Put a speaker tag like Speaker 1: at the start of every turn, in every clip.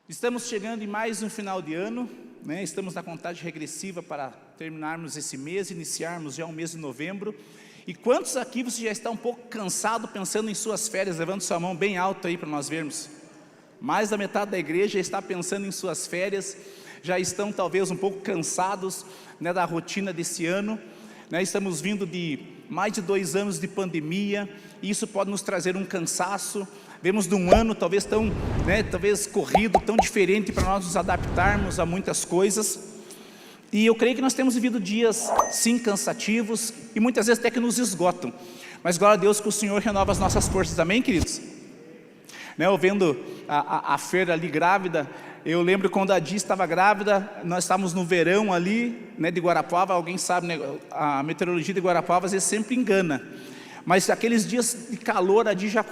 Speaker 1: Estamos chegando em mais um final de ano, né? Estamos na contagem regressiva para terminarmos esse mês, iniciarmos já o mês de novembro. E quantos aqui você já está um pouco cansado pensando em suas férias? Levante sua mão bem alto aí para nós vermos. Mais da metade da igreja já está pensando em suas férias, já estão talvez um pouco cansados, né, da rotina desse ano, né? Estamos vindo de mais de 2 anos de pandemia, e isso pode nos trazer um cansaço. Vemos de um ano talvez tão, talvez corrido, tão diferente para nós nos adaptarmos a muitas coisas. E eu creio que nós temos vivido dias, sim, cansativos, e muitas vezes até que nos esgotam. Mas glória a Deus que o Senhor renova as nossas forças, amém, queridos? Eu vendo a Fer ali grávida, eu lembro quando a Di estava grávida, nós estávamos no verão ali, de Guarapuava. Alguém sabe, a meteorologia de Guarapuava às vezes sempre engana. Mas aqueles dias de calor, a Di já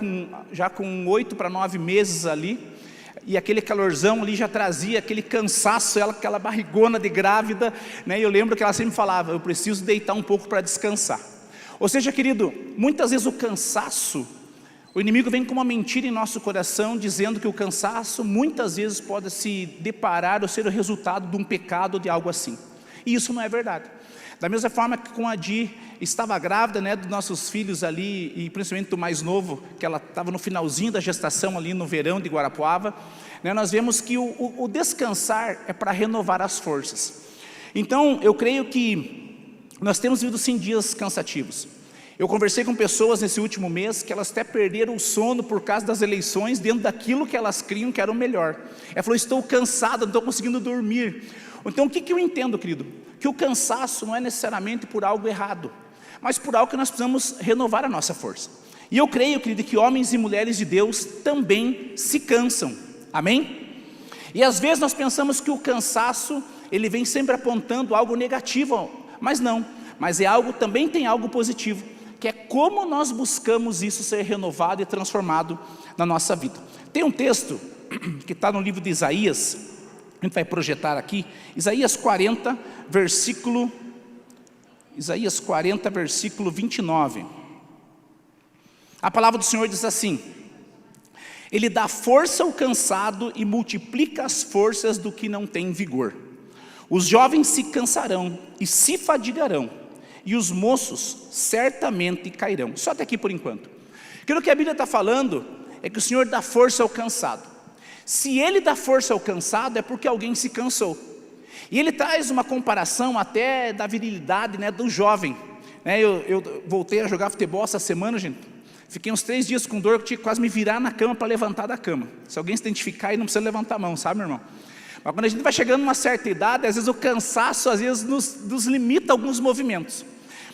Speaker 1: com 8 para 9 meses ali, e aquele calorzão ali já trazia aquele cansaço, aquela barrigona de grávida, e eu lembro que ela sempre falava, eu preciso deitar um pouco para descansar. Ou seja, querido, muitas vezes o cansaço, o inimigo vem com uma mentira em nosso coração, dizendo que o cansaço muitas vezes pode se deparar ou ser o resultado de um pecado ou de algo assim. E isso não é verdade. Da mesma forma que com a Di estava grávida, dos nossos filhos ali, e principalmente do mais novo, que ela estava no finalzinho da gestação ali no verão de Guarapuava, nós vemos que o descansar é para renovar as forças. Então eu creio que nós temos vivido sim dias cansativos. Eu conversei com pessoas nesse último mês que elas até perderam o sono por causa das eleições, dentro daquilo que elas criam que era o melhor. Ela falou, estou cansada, não estou conseguindo dormir. Então o que eu entendo, querido? Que o cansaço não é necessariamente por algo errado, mas por algo que nós precisamos renovar a nossa força. E eu creio, querido, que homens e mulheres de Deus também se cansam, amém? E às vezes nós pensamos que o cansaço, ele vem sempre apontando algo negativo, mas não, mas também tem algo positivo, que é como nós buscamos isso ser renovado e transformado na nossa vida. Tem um texto que está no livro de Isaías, a gente vai projetar aqui, Isaías 40, versículo 29. A palavra do Senhor diz assim: Ele dá força ao cansado e multiplica as forças do que não tem vigor. Os jovens se cansarão e se fadigarão, e os moços certamente cairão. Só até aqui por enquanto. Aquilo que a Bíblia está falando é que o Senhor dá força ao cansado. Se Ele dá força ao cansado, é porque alguém se cansou. E Ele traz uma comparação até da virilidade, do jovem. Eu voltei a jogar futebol essa semana, gente. Fiquei uns 3 dias com dor, que tinha que quase me virar na cama para levantar da cama. Se alguém se identificar aí, não precisa levantar a mão, sabe, meu irmão? Mas quando a gente vai chegando numa certa idade, às vezes o cansaço nos limita alguns movimentos.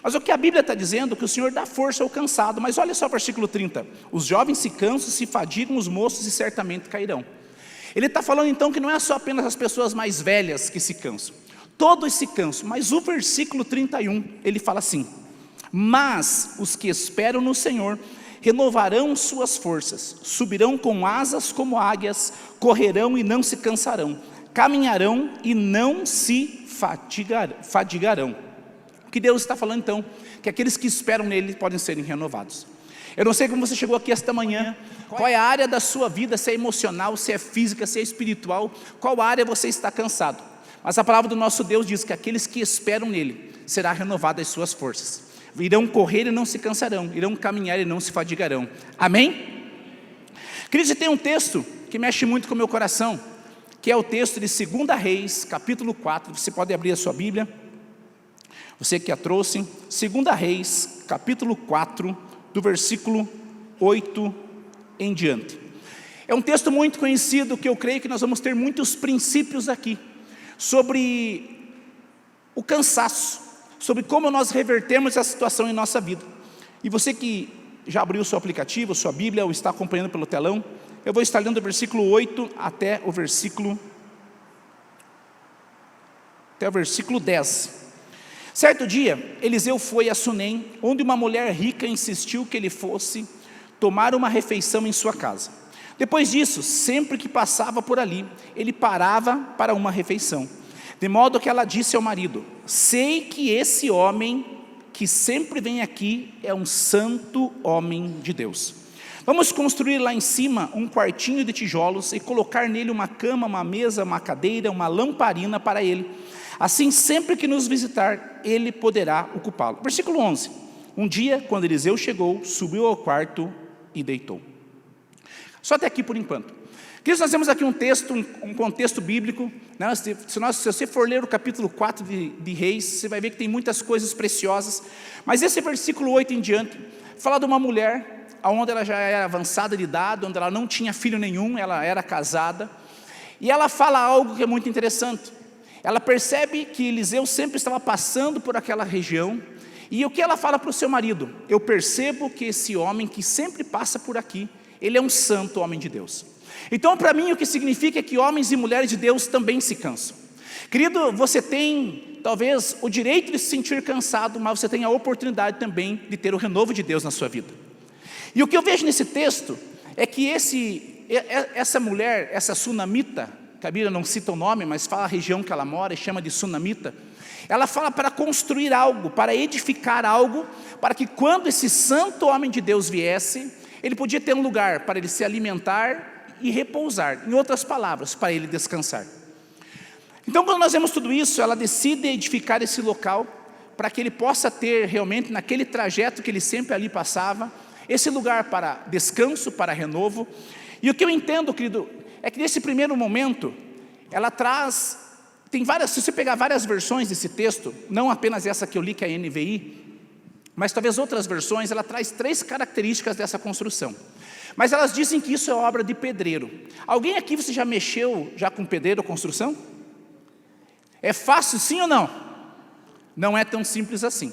Speaker 1: Mas o que a Bíblia está dizendo é que o Senhor dá força ao cansado. Mas olha só o versículo 30. Os jovens se cansam, se fadigam, os moços e certamente cairão. Ele está falando então que não é só apenas as pessoas mais velhas que se cansam. Todos se cansam. Mas o versículo 31, ele fala assim: Mas os que esperam no Senhor renovarão suas forças, subirão com asas como águias, correrão e não se cansarão, caminharão e não se fadigarão. O que Deus está falando então, que aqueles que esperam nele podem serem renovados. Eu não sei como você chegou aqui esta manhã, qual é a área da sua vida, se é emocional, se é física, se é espiritual, qual área você está cansado. Mas a palavra do nosso Deus diz que aqueles que esperam nele, será renovada as suas forças. Irão correr e não se cansarão, irão caminhar e não se fadigarão. Amém? Queridos, tem um texto que mexe muito com o meu coração, que é o texto de 2 Reis, capítulo 4, você pode abrir a sua Bíblia, você que a trouxe, 2 Reis, capítulo 4, do versículo 8 em diante. É um texto muito conhecido, que eu creio que nós vamos ter muitos princípios aqui, sobre o cansaço, sobre como nós revertemos essa situação em nossa vida. E você que já abriu o seu aplicativo, sua Bíblia, ou está acompanhando pelo telão, eu vou estar lendo do versículo 8 até o versículo 10. Certo dia, Eliseu foi a Sunem, onde uma mulher rica insistiu que ele fosse tomar uma refeição em sua casa. Depois disso, sempre que passava por ali, ele parava para uma refeição. De modo que ela disse ao marido: sei que esse homem que sempre vem aqui é um santo homem de Deus. Vamos construir lá em cima um quartinho de tijolos e colocar nele uma cama, uma mesa, uma cadeira, uma lamparina para ele. Assim, sempre que nos visitar, ele poderá ocupá-lo. Versículo 11. Um dia, quando Eliseu chegou, subiu ao quarto e deitou. Só até aqui por enquanto. Queridos, nós temos aqui um texto, um contexto bíblico, né? Se você for ler o capítulo 4 de Reis, você vai ver que tem muitas coisas preciosas. Mas esse versículo 8 em diante, fala de uma mulher, onde ela já era avançada de idade, onde ela não tinha filho nenhum, ela era casada. E ela fala algo que é muito interessante. Ela percebe que Eliseu sempre estava passando por aquela região. E o que ela fala para o seu marido? Eu percebo que esse homem que sempre passa por aqui, ele é um santo homem de Deus. Então, para mim, o que significa é que homens e mulheres de Deus também se cansam. Querido, você tem, talvez, o direito de se sentir cansado, mas você tem a oportunidade também de ter o renovo de Deus na sua vida. E o que eu vejo nesse texto é que essa mulher, essa sunamita, que a Bíblia não cita o nome, mas fala a região que ela mora e chama de sunamita, ela fala para construir algo, para edificar algo, para que quando esse santo homem de Deus viesse, ele podia ter um lugar para ele se alimentar e repousar, em outras palavras, para ele descansar. Então, quando nós vemos tudo isso, ela decide edificar esse local, para que ele possa ter realmente, naquele trajeto que ele sempre ali passava, esse lugar para descanso, para renovo. E o que eu entendo, querido, é que nesse primeiro momento, ela traz, se você pegar várias versões desse texto, não apenas essa que eu li, que é a NVI, mas talvez outras versões, ela traz 3 características dessa construção. Mas elas dizem que isso é obra de pedreiro. Alguém aqui, você já mexeu com pedreiro ou construção? É fácil sim ou não? Não é tão simples assim.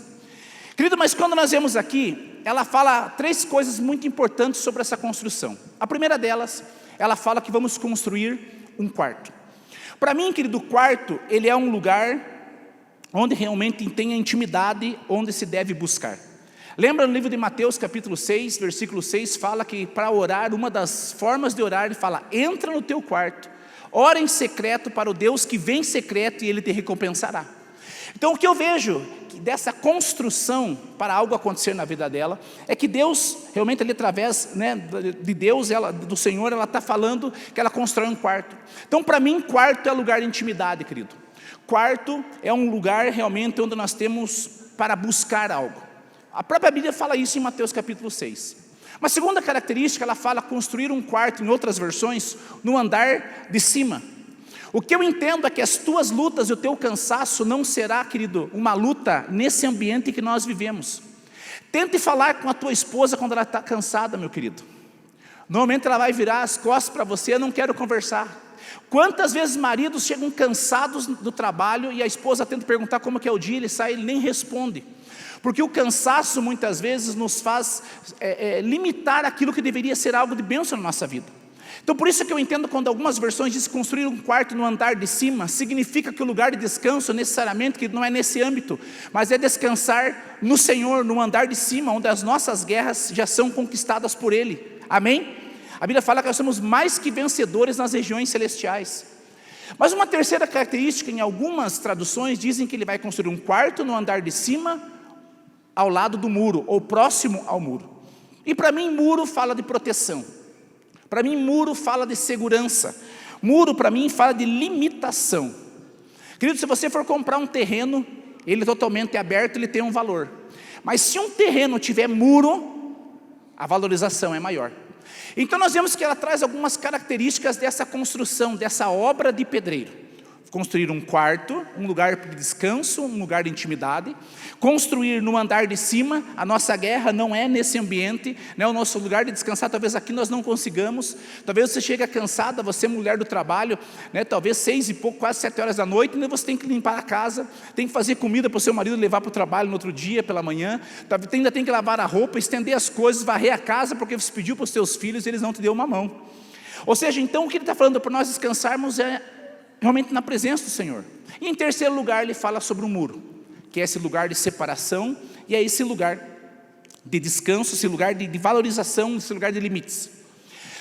Speaker 1: Querido, mas quando nós vemos aqui, ela fala 3 coisas muito importantes sobre essa construção. A primeira delas, ela fala que vamos construir um quarto. Para mim, querido, o quarto, ele é um lugar onde realmente tem a intimidade, onde se deve buscar. Lembra no livro de Mateus capítulo 6, versículo 6, fala que para orar, uma das formas de orar, ele fala, entra no teu quarto, ora em secreto para o Deus que vem em secreto e ele te recompensará. Então o que eu vejo dessa construção para algo acontecer na vida dela, é que Deus, realmente ali através de Deus, do Senhor, ela está falando que ela constrói um quarto. Então para mim, quarto é lugar de intimidade, querido. Quarto é um lugar realmente onde nós temos para buscar algo. A própria Bíblia fala isso em Mateus capítulo 6. Uma segunda característica, ela fala construir um quarto, em outras versões, no andar de cima. O que eu entendo é que as tuas lutas e o teu cansaço não será, querido, uma luta nesse ambiente que nós vivemos. Tente falar com a tua esposa quando ela está cansada, meu querido. Normalmente ela vai virar as costas para você, eu não quero conversar. Quantas vezes maridos chegam cansados do trabalho e a esposa tenta perguntar como que é o dia, ele sai e ele nem responde. Porque o cansaço muitas vezes nos faz limitar aquilo que deveria ser algo de bênção na nossa vida. Então por isso que eu entendo quando algumas versões dizem construir um quarto no andar de cima, significa que o lugar de descanso necessariamente que não é nesse âmbito, mas é descansar no Senhor, no andar de cima, onde as nossas guerras já são conquistadas por Ele. Amém? A Bíblia fala que nós somos mais que vencedores nas regiões celestiais. Mas uma terceira característica, em algumas traduções, dizem que ele vai construir um quarto no andar de cima, ao lado do muro, ou próximo ao muro. E para mim, muro fala de proteção. Para mim, muro fala de segurança. Muro, para mim, fala de limitação. Querido, se você for comprar um terreno, ele totalmente aberto, ele tem um valor. Mas se um terreno tiver muro, a valorização é maior. Então nós vemos que ela traz algumas características dessa construção, dessa obra de pedreiro. Construir um quarto, um lugar de descanso, um lugar de intimidade. Construir no andar de cima, a nossa guerra não é nesse ambiente, o nosso lugar de descansar, talvez aqui nós não consigamos. Talvez você chegue cansada, você mulher do trabalho, talvez 6 e pouco, quase 7 horas da noite, ainda você tem que limpar a casa, tem que fazer comida para o seu marido levar para o trabalho no outro dia, pela manhã, ainda tem que lavar a roupa, estender as coisas, varrer a casa, porque você pediu para os seus filhos e eles não te deu uma mão. Ou seja, então o que ele está falando para nós descansarmos é realmente na presença do Senhor. E em terceiro lugar, ele fala sobre o muro, que é esse lugar de separação, e é esse lugar de descanso, esse lugar de valorização, esse lugar de limites.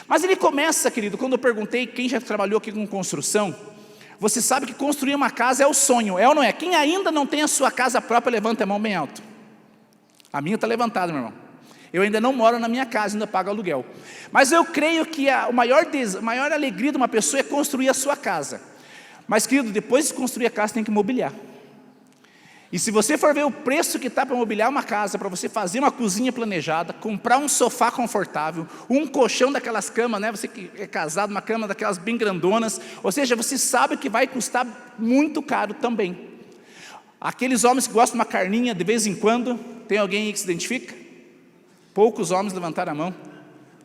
Speaker 1: Mas ele começa, querido, quando eu perguntei quem já trabalhou aqui com construção, você sabe que construir uma casa é o sonho, é ou não é? Quem ainda não tem a sua casa própria, levanta a mão bem alto. A minha está levantada, meu irmão. Eu ainda não moro na minha casa, ainda pago aluguel. Mas eu creio que a maior alegria de uma pessoa é construir a sua casa. Mas, querido, depois de construir a casa, tem que mobiliar. E se você for ver o preço que está para mobiliar uma casa, para você fazer uma cozinha planejada, comprar um sofá confortável, um colchão daquelas camas, né? Você que é casado, uma cama daquelas bem grandonas, ou seja, você sabe que vai custar muito caro também. Aqueles homens que gostam de uma carninha de vez em quando, tem alguém aí que se identifica? Poucos homens levantaram a mão.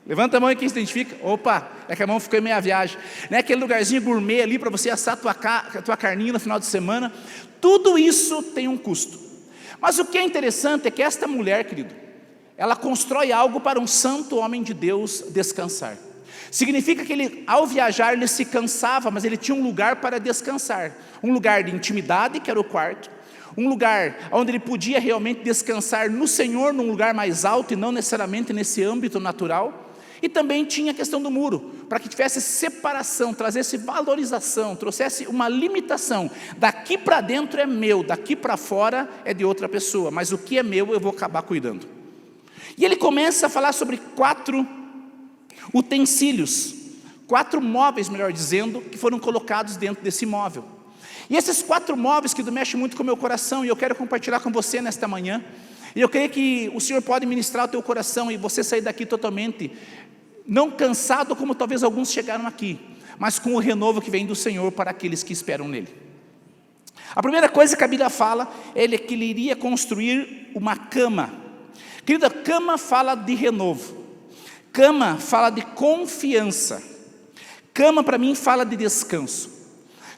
Speaker 1: Levanta a mão aí quem se identifica. Opa, é que a mão ficou em meia viagem. Né? Aquele lugarzinho gourmet ali para você assar a tua carninha no final de semana. Tudo isso tem um custo. Mas o que é interessante é que esta mulher, querido, ela constrói algo para um santo homem de Deus descansar. Significa que ele, ao viajar, ele se cansava, mas ele tinha um lugar para descansar. Um lugar de intimidade, que era o quarto. Um lugar onde ele podia realmente descansar no Senhor, num lugar mais alto e não necessariamente nesse âmbito natural. E também tinha a questão do muro, para que tivesse separação, trazesse valorização, trouxesse uma limitação. Daqui para dentro é meu, daqui para fora é de outra pessoa, mas o que é meu eu vou acabar cuidando. E ele começa a falar sobre 4 utensílios, 4 móveis, melhor dizendo, que foram colocados dentro desse móvel. E esses 4 móveis que mexem muito com o meu coração, e eu quero compartilhar com você nesta manhã, e eu creio que o Senhor pode ministrar o teu coração, e você sair daqui totalmente, não cansado como talvez alguns chegaram aqui, mas com o renovo que vem do Senhor para aqueles que esperam nele. A primeira coisa que a Bíblia fala, é que ele iria construir uma cama. Querida, cama fala de renovo, cama fala de confiança, cama para mim fala de descanso.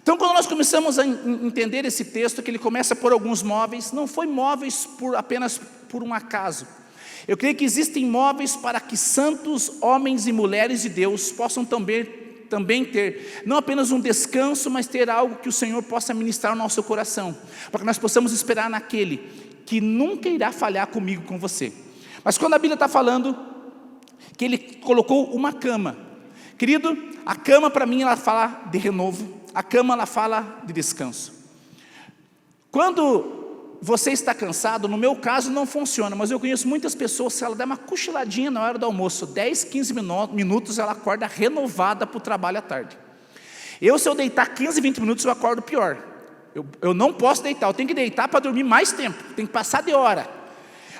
Speaker 1: Então, quando nós começamos a entender esse texto, que ele começa por alguns móveis, não foi móveis apenas por um acaso. Eu creio que existem móveis para que santos homens e mulheres de Deus possam também ter, não apenas um descanso, mas ter algo que o Senhor possa ministrar ao nosso coração, para que nós possamos esperar naquele que nunca irá falhar comigo, com você. Mas quando a Bíblia está falando que ele colocou uma cama, querido, a cama para mim ela fala de renovo, a cama ela fala de descanso. Quando você está cansado, no meu caso não funciona, mas eu conheço muitas pessoas, se ela der uma cochiladinha na hora do almoço, 10, 15 minutos, ela acorda renovada para o trabalho à tarde. Se eu deitar 15, 20 minutos, eu acordo pior. Eu não posso deitar, eu tenho que deitar para dormir mais tempo, tem que passar de hora.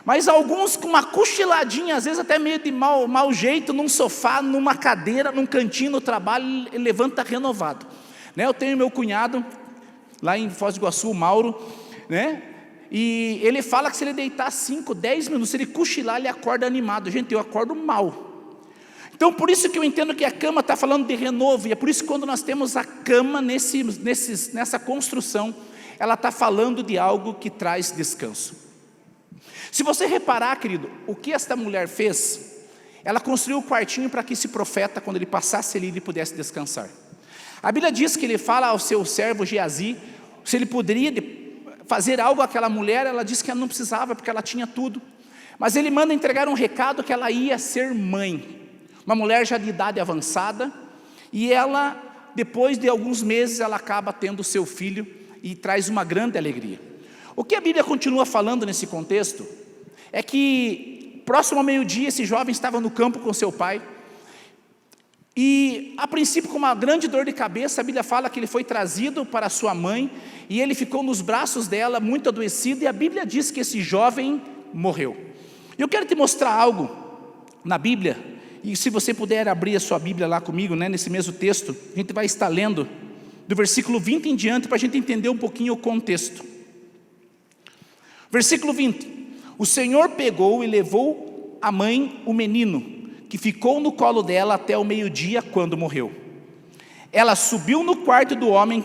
Speaker 1: Mas alguns com uma cochiladinha, às vezes até meio de mau jeito, num sofá, numa cadeira, num cantinho no trabalho, ele levanta renovado. Eu tenho meu cunhado, lá em Foz do Iguaçu, o Mauro, e ele fala que se ele deitar 5, 10 minutos, se ele cochilar, ele acorda animado. Gente, eu acordo mal. Então, por isso que eu entendo que a cama está falando de renovo, e é por isso que quando nós temos a cama nessa construção, ela está falando de algo que traz descanso. Se você reparar, querido, o que esta mulher fez, ela construiu o quartinho para que esse profeta, quando ele passasse ali, ele pudesse descansar. A Bíblia diz que ele fala ao seu servo Geazi, se ele poderia fazer algo àquela mulher, ela disse que ela não precisava, porque ela tinha tudo. Mas ele manda entregar um recado que ela ia ser mãe, uma mulher já de idade avançada, e ela, depois de alguns meses, ela acaba tendo seu filho, e traz uma grande alegria. O que a Bíblia continua falando nesse contexto, é que próximo ao meio-dia, esse jovem estava no campo com seu pai, e a princípio com uma grande dor de cabeça, a Bíblia fala que ele foi trazido para sua mãe, e ele ficou nos braços dela, muito adoecido, e a Bíblia diz que esse jovem morreu. Eu quero te mostrar algo na Bíblia, e se você puder abrir a sua Bíblia lá comigo, nesse mesmo texto, a gente vai estar lendo do versículo 20 em diante, para a gente entender um pouquinho o contexto. Versículo 20, o Senhor pegou e levou a mãe, o menino, que ficou no colo dela até o meio-dia, quando morreu. Ela subiu no quarto do homem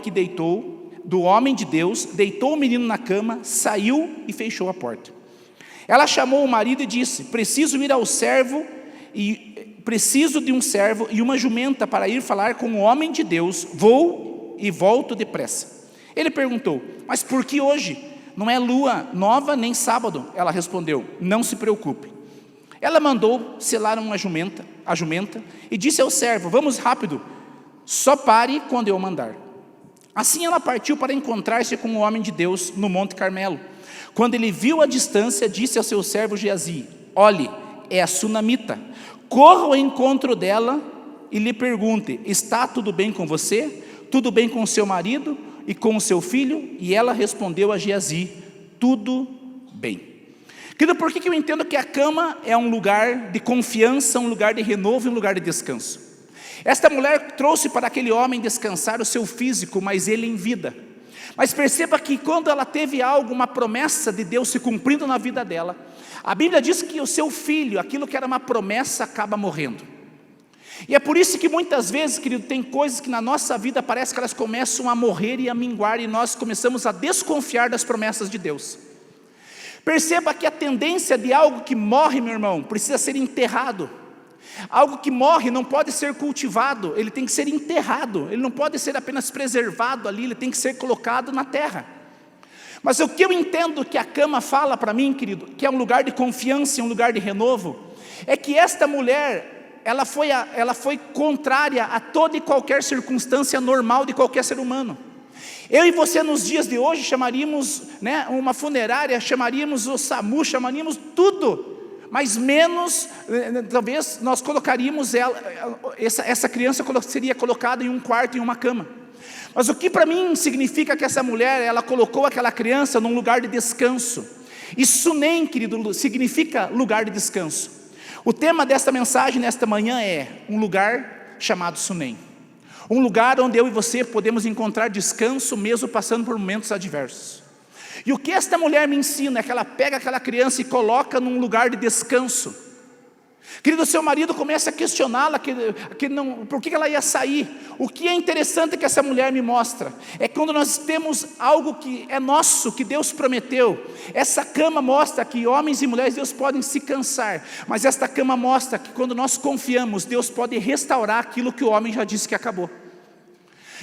Speaker 1: de Deus, deitou o menino na cama, saiu e fechou a porta. Ela chamou o marido e disse: preciso de um servo e uma jumenta para ir falar com o homem de Deus, vou e volto depressa. Ele perguntou: mas por que hoje? Não é lua nova nem sábado. Ela respondeu: não se preocupe. Ela mandou selar a jumenta, e disse ao servo: vamos rápido, só pare quando eu mandar. Assim ela partiu para encontrar-se com o homem de Deus no Monte Carmelo. Quando ele viu a distância, disse ao seu servo Geazi: olhe, é a sunamita. Corra ao encontro dela e lhe pergunte: está tudo bem com você? Tudo bem com o seu marido e com o seu filho? E ela respondeu a Geazi: tudo bem. Querido, por que eu entendo que a cama é um lugar de confiança, um lugar de renovo e um lugar de descanso? Esta mulher trouxe para aquele homem descansar o seu físico, mas ele em vida. Mas perceba que quando ela teve algo, uma promessa de Deus se cumprindo na vida dela, a Bíblia diz que o seu filho, aquilo que era uma promessa, acaba morrendo. E é por isso que muitas vezes, querido, tem coisas que na nossa vida parece que elas começam a morrer e a minguar, e nós começamos a desconfiar das promessas de Deus. Perceba que a tendência de algo que morre, meu irmão, precisa ser enterrado. Algo que morre não pode ser cultivado, ele tem que ser enterrado, ele não pode ser apenas preservado ali, ele tem que ser colocado na terra. Mas o que eu entendo que a cama fala para mim, querido, que é um lugar de confiança e um lugar de renovo, é que esta mulher, ela foi contrária a toda e qualquer circunstância normal de qualquer ser humano. Eu e você nos dias de hoje chamaríamos, uma funerária, chamaríamos o SAMU, chamaríamos tudo, mas menos, talvez nós colocaríamos essa criança seria colocada em um quarto, em uma cama. Mas o que para mim significa que essa mulher, ela colocou aquela criança num lugar de descanso. E Sunem, querido, significa lugar de descanso. O tema desta mensagem nesta manhã é um lugar chamado Sunem. Um lugar onde eu e você podemos encontrar descanso mesmo passando por momentos adversos. E o que esta mulher me ensina é que ela pega aquela criança e coloca num lugar de descanso. Querido, seu marido começa a questioná-la, por que ela ia sair. O que é interessante que essa mulher me mostra, é quando nós temos algo que é nosso, que Deus prometeu. Essa cama mostra que homens e mulheres, Deus podem se cansar, mas esta cama mostra que quando nós confiamos, Deus pode restaurar aquilo que o homem já disse que acabou.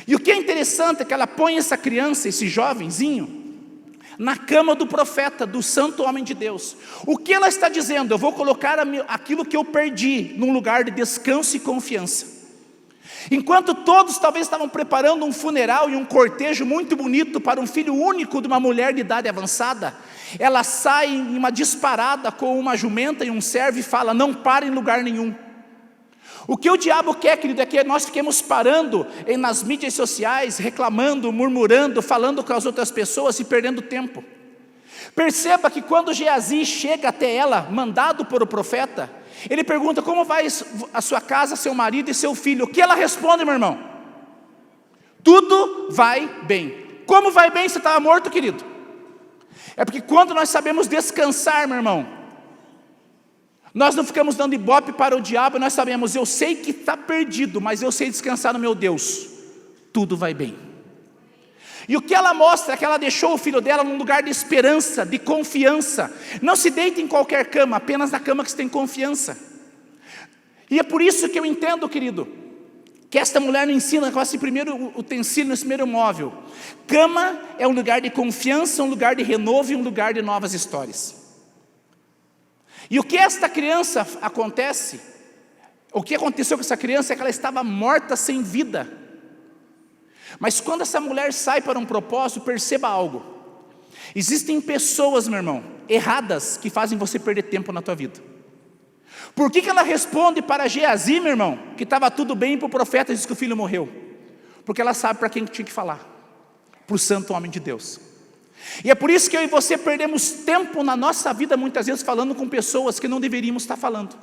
Speaker 1: E o que é interessante é que ela põe essa criança, esse jovenzinho, na cama do profeta, do santo homem de Deus. O que ela está dizendo? Eu vou colocar aquilo que eu perdi num lugar de descanso e confiança. Enquanto todos talvez estavam preparando um funeral e um cortejo muito bonito para um filho único de uma mulher de idade avançada, ela sai em uma disparada com uma jumenta e um servo e fala: não para em lugar nenhum. O que o diabo quer, querido, é que nós fiquemos parando nas mídias sociais, reclamando, murmurando, falando com as outras pessoas e perdendo tempo. Perceba que quando Geazi chega até ela, mandado por o profeta, ele pergunta: como vai a sua casa, seu marido e seu filho? O que ela responde, meu irmão? Tudo vai bem. Como vai bem? Você estava morto, querido? É porque quando nós sabemos descansar, meu irmão, nós não ficamos dando ibope para o diabo, nós sabemos: eu sei que está perdido, mas eu sei descansar no meu Deus, tudo vai bem. E o que ela mostra é que ela deixou o filho dela num lugar de esperança, de confiança. Não se deite em qualquer cama, apenas na cama que você tem confiança. E é por isso que eu entendo, querido, que esta mulher nos ensina com esse primeiro utensílio, esse primeiro móvel. Cama é um lugar de confiança, um lugar de renovo e um lugar de novas histórias. E o que esta criança acontece, o que aconteceu com essa criança é que ela estava morta, sem vida. Mas quando essa mulher sai para um propósito, perceba algo: existem pessoas, meu irmão, erradas, que fazem você perder tempo na tua vida. Por que ela responde para Geazi, meu irmão, que estava tudo bem, para o profeta e diz que o filho morreu? Porque ela sabe para quem tinha que falar, para o santo homem de Deus. E é por isso que eu e você perdemos tempo na nossa vida, muitas vezes falando com pessoas que não deveríamos estar falando.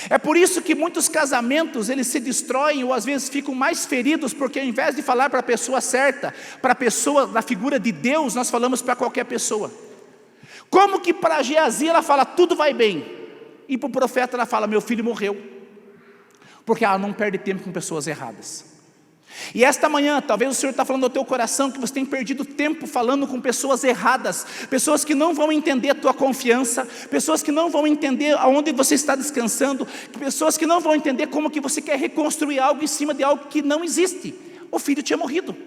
Speaker 1: É por isso que muitos casamentos, eles se destroem ou às vezes ficam mais feridos, porque ao invés de falar para a pessoa certa, para a pessoa da figura de Deus, nós falamos para qualquer pessoa. Como que para Geazi ela fala: tudo vai bem, e para o profeta ela fala: meu filho morreu. Porque ela não perde tempo com pessoas erradas. E esta manhã, talvez o Senhor está falando ao teu coração que você tem perdido tempo falando com pessoas erradas, pessoas que não vão entender a tua confiança, pessoas que não vão entender aonde você está descansando, pessoas que não vão entender como que você quer reconstruir algo em cima de algo que não existe. O filho tinha morrido.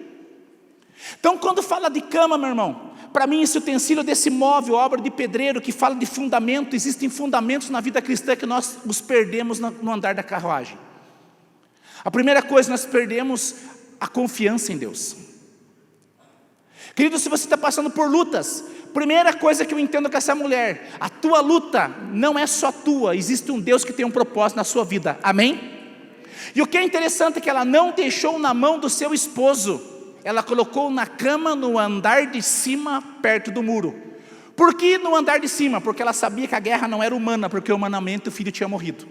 Speaker 1: Então, quando fala de cama, meu irmão, para mim esse utensílio desse móvel, obra de pedreiro, que fala de fundamento, existem fundamentos na vida cristã que nós os perdemos no andar da carruagem. A primeira coisa, nós perdemos a confiança em Deus. Querido, se você está passando por lutas, Primeira coisa que eu entendo com essa mulher: a tua luta não é só tua, existe um Deus que tem um propósito na sua vida, amém? E o que é interessante é que ela não deixou na mão do seu esposo, ela colocou na cama no andar de cima, perto do muro. Por que no andar de cima? Porque ela sabia que a guerra não era humana, porque humanamente o filho tinha morrido.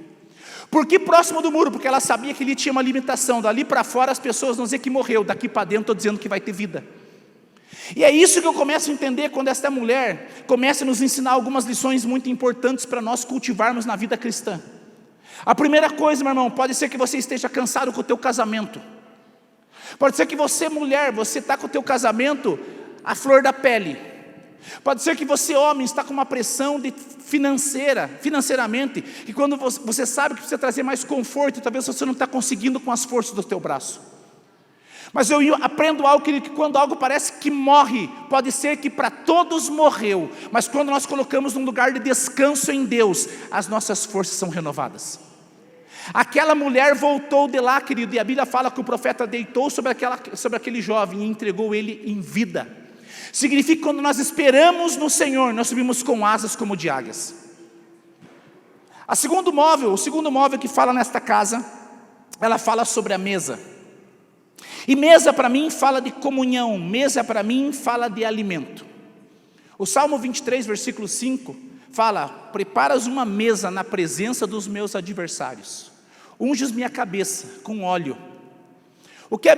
Speaker 1: Por que próximo do muro? Porque ela sabia que ele tinha uma limitação, dali para fora as pessoas não dizem que morreu, daqui para dentro estou dizendo que vai ter vida. E é isso que eu começo a entender quando esta mulher começa a nos ensinar algumas lições muito importantes para nós cultivarmos na vida cristã. A primeira coisa, meu irmão, pode ser que você esteja cansado com o teu casamento. Pode ser que você, mulher, você está com o teu casamento à flor da pele. Pode ser que você, homem, está com uma pressão financeiramente, e quando você sabe que precisa trazer mais conforto, talvez você não está conseguindo com as forças do teu braço. Mas eu aprendo algo, que quando algo parece que morre, pode ser que para todos morreu, mas quando nós colocamos num lugar de descanso em Deus, as nossas forças são renovadas. Aquela mulher voltou de lá, querido, e a Bíblia fala que o profeta deitou sobre aquele jovem e entregou ele em vida. Significa que quando nós esperamos no Senhor, nós subimos com asas como de águias. O segundo móvel que fala nesta casa, ela fala sobre a mesa. E mesa para mim fala de comunhão, mesa para mim fala de alimento. O Salmo 23, versículo 5, fala: preparas uma mesa na presença dos meus adversários, unges minha cabeça com óleo. O que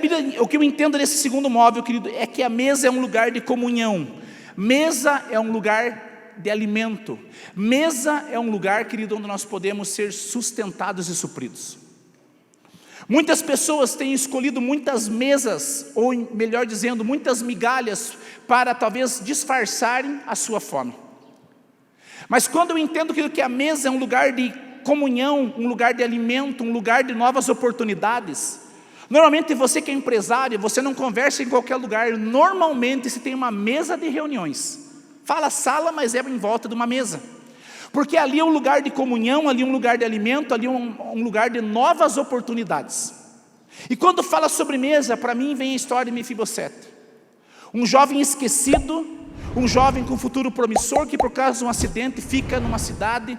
Speaker 1: eu entendo desse segundo móvel, querido, é que a mesa é um lugar de comunhão, mesa é um lugar de alimento, mesa é um lugar, querido, onde nós podemos ser sustentados e supridos. Muitas pessoas têm escolhido muitas mesas, ou melhor dizendo, muitas migalhas, para talvez disfarçarem a sua fome. Mas quando eu entendo que a mesa é um lugar de comunhão, um lugar de alimento, um lugar de novas oportunidades. Normalmente você que é empresário, você não conversa em qualquer lugar, normalmente se tem uma mesa de reuniões. Fala sala, mas é em volta de uma mesa. Porque ali é um lugar de comunhão, ali é um lugar de alimento, ali é um lugar de novas oportunidades. E quando fala sobre mesa, para mim vem a história de Mefibosete. Um jovem esquecido, um jovem com futuro promissor, que por causa de um acidente fica numa cidade,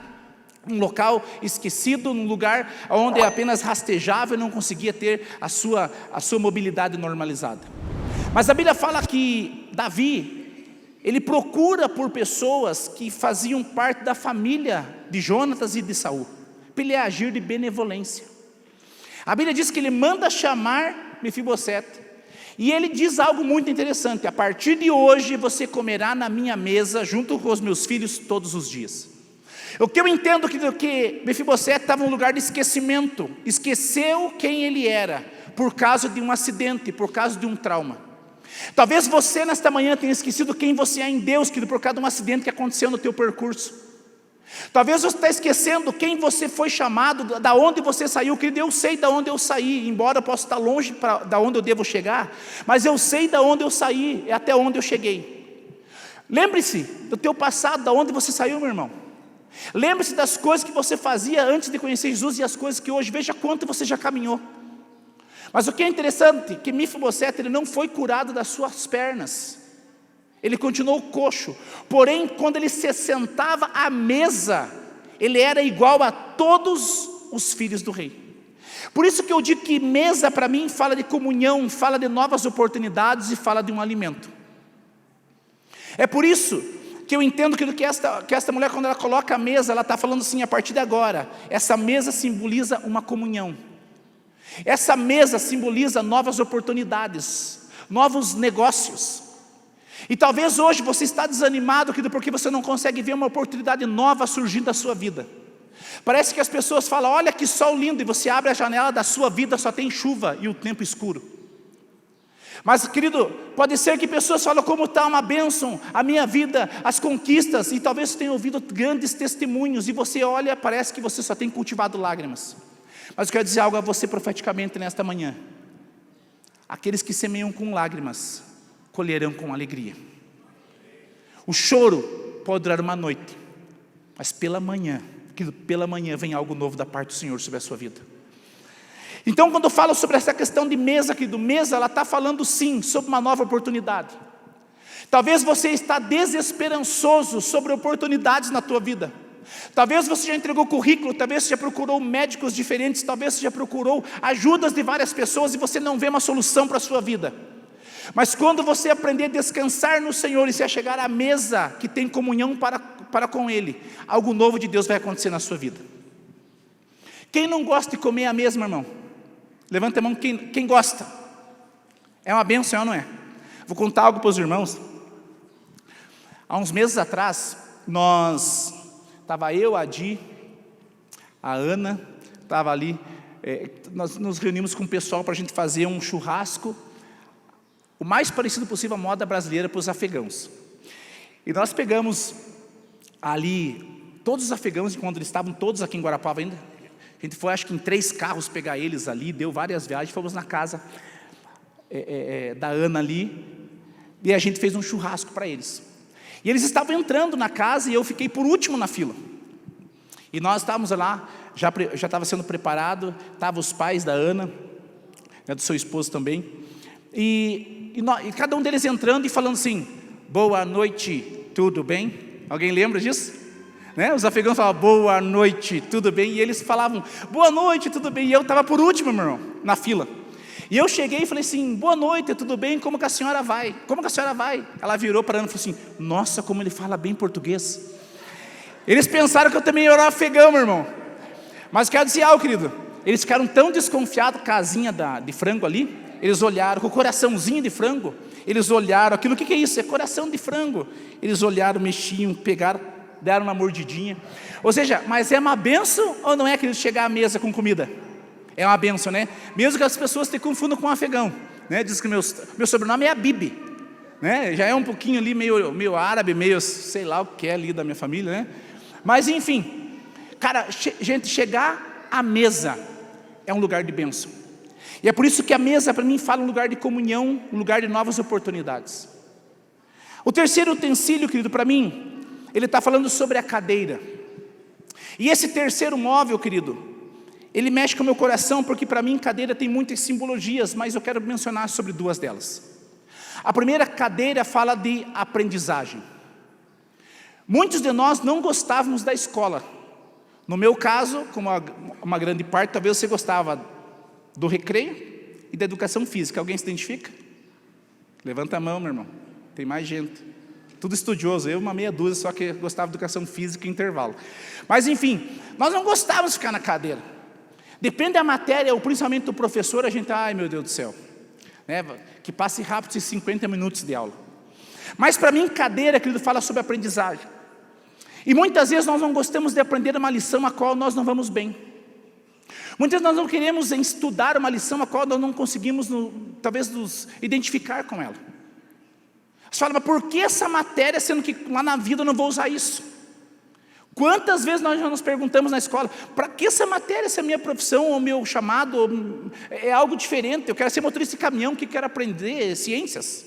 Speaker 1: um local esquecido, num lugar onde apenas rastejava e não conseguia ter a sua mobilidade normalizada. Mas a Bíblia fala que Davi, ele procura por pessoas que faziam parte da família de Jonatas e de Saul, para ele agir de benevolência. A Bíblia diz que ele manda chamar Mefibosete, e ele diz algo muito interessante: a partir de hoje você comerá na minha mesa, junto com os meus filhos, todos os dias. O que eu entendo que Mefibosete estava num lugar de esquecimento, esqueceu quem ele era, por causa de um acidente, por causa de um trauma. Talvez você nesta manhã tenha esquecido quem você é em Deus, querido, por causa de um acidente que aconteceu no teu percurso. Talvez você está esquecendo quem você foi chamado, da onde você saiu, querido. Eu sei da onde eu saí, embora eu possa estar longe da onde eu devo chegar, mas eu sei da onde eu saí, é até onde eu cheguei. Lembre-se do teu passado, da onde você saiu, meu irmão. Lembre-se das coisas que você fazia antes de conhecer Jesus e as coisas que hoje, veja quanto você já caminhou. Mas o que é interessante, que Mefibosete, ele não foi curado das suas pernas, ele continuou coxo, porém quando ele se sentava à mesa, ele era igual a todos os filhos do rei. Por isso que eu digo que mesa para mim fala de comunhão, fala de novas oportunidades e fala de um alimento. É por isso que eu entendo que esta mulher, quando ela coloca a mesa, ela está falando assim: a partir de agora, essa mesa simboliza uma comunhão. Essa mesa simboliza novas oportunidades, novos negócios. E talvez hoje você está desanimado, querido, porque você não consegue ver uma oportunidade nova surgindo da sua vida. Parece que as pessoas falam: olha que sol lindo, e você abre a janela da sua vida, só tem chuva e o tempo escuro. Mas, querido, pode ser que pessoas falam: como está uma bênção a minha vida, as conquistas, e talvez você tenha ouvido grandes testemunhos, e você olha, parece que você só tem cultivado lágrimas. Mas eu quero dizer algo a você profeticamente nesta manhã: aqueles que semeiam com lágrimas, colherão com alegria. O choro pode durar uma noite, mas pela manhã vem algo novo da parte do Senhor sobre a sua vida. Então, quando eu falo sobre essa questão de mesa, querido, mesa, ela está falando sim sobre uma nova oportunidade. Talvez você está desesperançoso sobre oportunidades na tua vida. Talvez você já entregou currículo, talvez você já procurou médicos diferentes, talvez você já procurou ajudas de várias pessoas e você não vê uma solução para a sua vida. Mas quando você aprender a descansar no Senhor e se chegar à mesa que tem comunhão para com Ele, algo novo de Deus vai acontecer na sua vida. Quem não gosta de comer à mesa, meu irmão? Levanta a mão, quem gosta? É uma bênção, não é? Vou contar algo para os irmãos. Há uns meses atrás, estava eu, a Di, a Ana, estava ali, nós nos reunimos com o pessoal para a gente fazer um churrasco, o mais parecido possível à moda brasileira para os afegãos. E nós pegamos ali, todos os afegãos, quando eles estavam todos aqui em Guarapava ainda, a gente foi acho que em 3 carros pegar eles ali, deu várias viagens, fomos na casa da Ana ali, e a gente fez um churrasco para eles. E eles estavam entrando na casa e eu fiquei por último na fila. E nós estávamos lá, já estava sendo preparado, estavam os pais da Ana, do seu esposo também, e cada um deles entrando e falando assim: boa noite, tudo bem? Alguém lembra disso? Né? Os afegãos falavam, boa noite, tudo bem? E eles falavam, boa noite, tudo bem? E eu estava por último, meu irmão, na fila. E eu cheguei e falei assim, boa noite, tudo bem? Como que a senhora vai? Como que a senhora vai? Ela virou para a Ana e falou assim, nossa, como ele fala bem português. Eles pensaram que eu também era afegão, meu irmão. Mas quero dizer algo, querido. Eles ficaram tão desconfiados com a casinha de frango ali. Eles olharam com o coraçãozinho de frango. Eles olharam aquilo, o que é isso? É coração de frango. Eles olharam, mexiam, pegaram, deram uma mordidinha. Ou seja, mas é uma bênção ou não é, querido, chegar à mesa com comida? É uma bênção, né? Mesmo que as pessoas te confundam com um afegão, né? Diz que meu sobrenome é Abib, né? Já é um pouquinho ali meio árabe, meio sei lá o que é ali da minha família, né? Mas enfim, cara, gente, chegar à mesa é um lugar de bênção. E é por isso que a mesa para mim fala um lugar de comunhão, um lugar de novas oportunidades. O terceiro utensílio, querido, para mim, ele está falando sobre a cadeira. E esse terceiro móvel, querido, ele mexe com o meu coração, porque para mim cadeira tem muitas simbologias, mas eu quero mencionar sobre 2 delas. A primeira cadeira fala de aprendizagem. Muitos de nós não gostávamos da escola. No meu caso, como uma grande parte, talvez você gostava do recreio e da educação física. Alguém se identifica? Levanta a mão, meu irmão. Tem mais gente. Tudo estudioso, eu uma meia dúzia, só que gostava de educação física e intervalo. Mas enfim, nós não gostávamos de ficar na cadeira. Depende da matéria, ou principalmente do professor, a gente, ai meu Deus do céu, né? Que passe rápido esses 50 minutos de aula. Mas para mim, cadeira, querido, fala sobre aprendizagem. E muitas vezes nós não gostamos de aprender uma lição a qual nós não vamos bem. Muitas vezes nós não queremos estudar uma lição a qual nós não conseguimos, talvez, nos identificar com ela. Você fala, mas por que essa matéria, sendo que lá na vida eu não vou usar isso? Quantas vezes nós já nos perguntamos na escola, para que essa matéria, se a minha profissão ou meu chamado é algo diferente? Eu quero ser motorista de caminhão, que quero aprender ciências.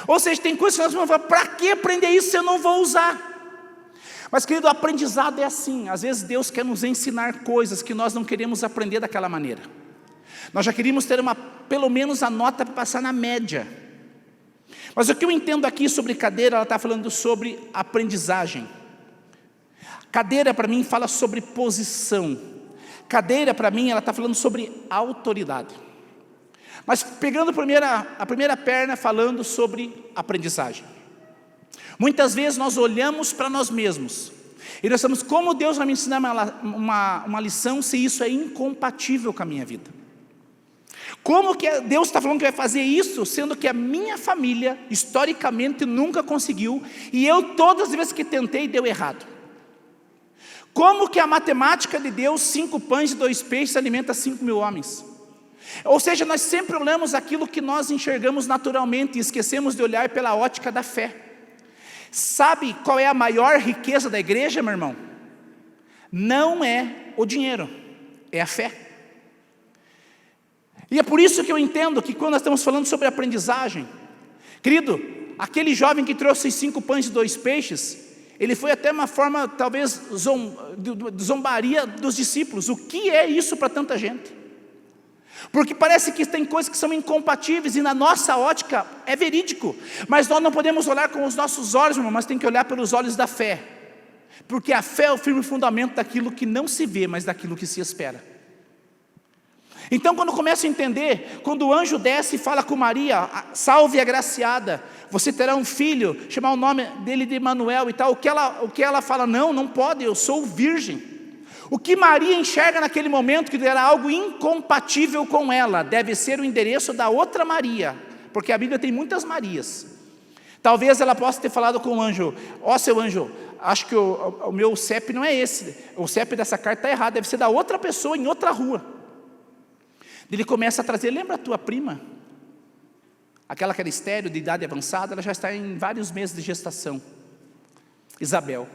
Speaker 1: Ou seja, tem coisas que nós vamos falar, para que aprender isso se eu não vou usar? Mas, querido, o aprendizado é assim. Às vezes Deus quer nos ensinar coisas que nós não queremos aprender daquela maneira. Nós já queríamos ter pelo menos a nota para passar na média. Mas o que eu entendo aqui sobre cadeira, ela está falando sobre aprendizagem. Cadeira para mim fala sobre posição. Cadeira para mim ela está falando sobre autoridade. Mas pegando a primeira perna falando sobre aprendizagem. Muitas vezes nós olhamos para nós mesmos e nós estamos, como Deus vai me ensinar uma lição se isso é incompatível com a minha vida? Como que Deus está falando que vai fazer isso, sendo que a minha família historicamente nunca conseguiu e eu todas as vezes que tentei deu errado? Como que a matemática de Deus, 5 pães e 2 peixes, alimenta 5.000 homens? Ou seja, nós sempre olhamos aquilo que nós enxergamos naturalmente e esquecemos de olhar pela ótica da fé. Sabe qual é a maior riqueza da igreja, meu irmão? Não é o dinheiro, é a fé. E é por isso que eu entendo que quando nós estamos falando sobre aprendizagem, querido, aquele jovem que trouxe 5 pães e 2 peixes, ele foi até uma forma, talvez, de zombaria dos discípulos. O que é isso para tanta gente? Porque parece que tem coisas que são incompatíveis, e na nossa ótica é verídico, mas nós não podemos olhar com os nossos olhos, irmão, mas tem que olhar pelos olhos da fé, porque a fé é o firme fundamento daquilo que não se vê, mas daquilo que se espera. Então, quando eu começo a entender, quando o anjo desce e fala com Maria, salve agraciada, você terá um filho, chamar o nome dele de Emanuel e tal, o que ela fala, não pode, eu sou virgem. O que Maria enxerga naquele momento, que era algo incompatível com ela, deve ser o endereço da outra Maria, porque a Bíblia tem muitas Marias. Talvez ela possa ter falado com o anjo, seu anjo, acho que o meu CEP não é esse, o CEP dessa carta está errado, deve ser da outra pessoa em outra rua. Ele começa a trazer, lembra a tua prima? Aquela que era estéril, de idade avançada, ela já está em vários meses de gestação. Isabel.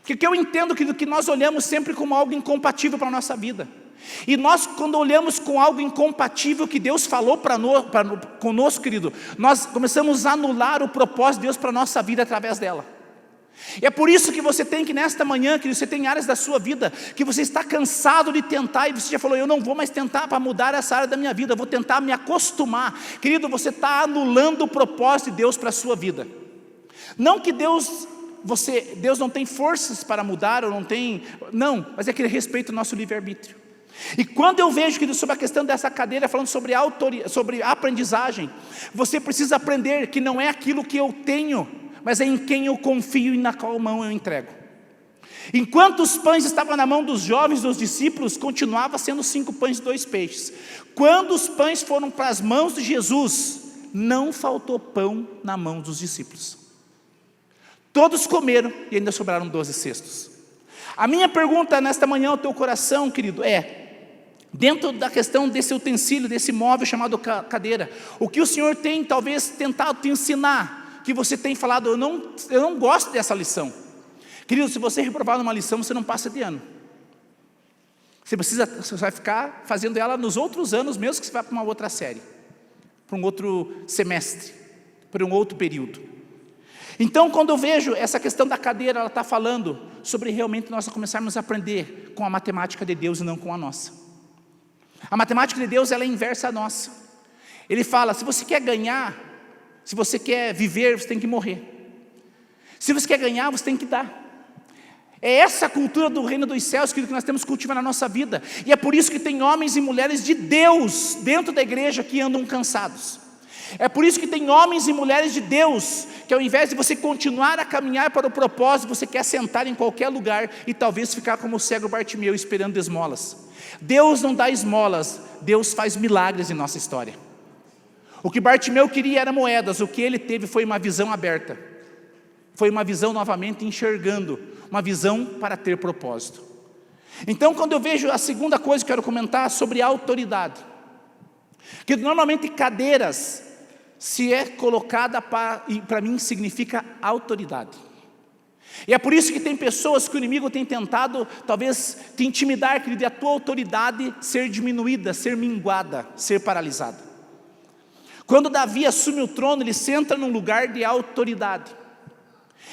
Speaker 1: Que eu entendo que nós olhamos sempre como algo incompatível para a nossa vida. E nós, quando olhamos com algo incompatível que Deus falou conosco, querido, nós começamos a anular o propósito de Deus para a nossa vida através dela. E é por isso que você tem que nesta manhã, querido, você tem áreas da sua vida que você está cansado de tentar, e você já falou, eu não vou mais tentar para mudar essa área da minha vida, eu vou tentar me acostumar. Querido, você está anulando o propósito de Deus para a sua vida. Não que Deus não tem forças para mudar, ou não, mas é que Ele respeita o nosso livre-arbítrio. E quando eu vejo, querido, sobre a questão dessa cadeira, falando sobre aprendizagem, você precisa aprender que não é aquilo que eu tenho, mas é em quem eu confio e na qual mão eu entrego. Enquanto os pães estavam na mão dos jovens, dos discípulos, continuava sendo 5 pães e 2 peixes. Quando os pães foram para as mãos de Jesus, não faltou pão na mão dos discípulos. Todos comeram e ainda sobraram 12 cestos. A minha pergunta nesta manhã ao teu coração, querido, dentro da questão desse utensílio, desse móvel chamado cadeira, o que o Senhor tem talvez tentado te ensinar, que você tem falado, eu não gosto dessa lição. Querido, se você reprovar numa lição, você não passa de ano. Você vai ficar fazendo ela nos outros anos, mesmo que você vá para uma outra série, para um outro semestre, para um outro período. Então, quando eu vejo essa questão da cadeira, ela está falando sobre realmente nós começarmos a aprender com a matemática de Deus e não com a nossa. A matemática de Deus, ela é inversa à nossa. Ele fala, se você quer ganhar, se você quer viver, você tem que morrer. Se você quer ganhar, você tem que dar. É essa a cultura do reino dos céus, querido, que nós temos que cultivar na nossa vida. E é por isso que tem homens e mulheres de Deus dentro da igreja que andam cansados. É por isso que tem homens e mulheres de Deus que, ao invés de você continuar a caminhar para o propósito, você quer sentar em qualquer lugar e talvez ficar como o cego Bartimeu esperando esmolas. Deus não dá esmolas, Deus faz milagres em nossa história. O que Bartimeu queria era moedas, o que ele teve foi uma visão aberta. Foi uma visão novamente enxergando, uma visão para ter propósito. Então, quando eu vejo a segunda coisa que eu quero comentar sobre a autoridade, que normalmente cadeiras, se é colocada para mim significa autoridade. E é por isso que tem pessoas que o inimigo tem tentado talvez te intimidar, querido, e a tua autoridade ser diminuída, ser minguada, ser paralisada. Quando Davi assume o trono, ele senta num lugar de autoridade.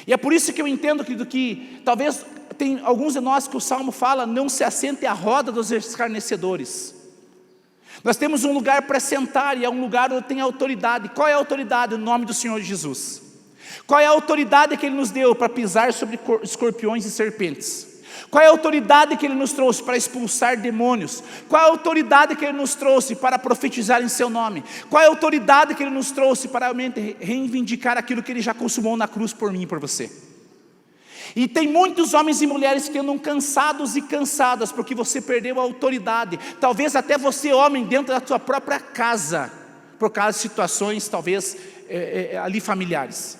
Speaker 1: E é por isso que eu entendo, querido, que talvez tem alguns de nós que o Salmo fala, não se assente à roda dos escarnecedores. Nós temos um lugar para sentar, e é um lugar onde tem autoridade. Qual é a autoridade? O nome do Senhor Jesus. Qual é a autoridade que Ele nos deu para pisar sobre escorpiões e serpentes? Qual é a autoridade que Ele nos trouxe para expulsar demônios? Qual é a autoridade que Ele nos trouxe para profetizar em Seu nome? Qual é a autoridade que Ele nos trouxe para realmente reivindicar aquilo que Ele já consumou na cruz por mim e por você? E tem muitos homens e mulheres que andam cansados e cansadas porque você perdeu a autoridade. Talvez até você, homem, dentro da sua própria casa, por causa de situações talvez ali familiares.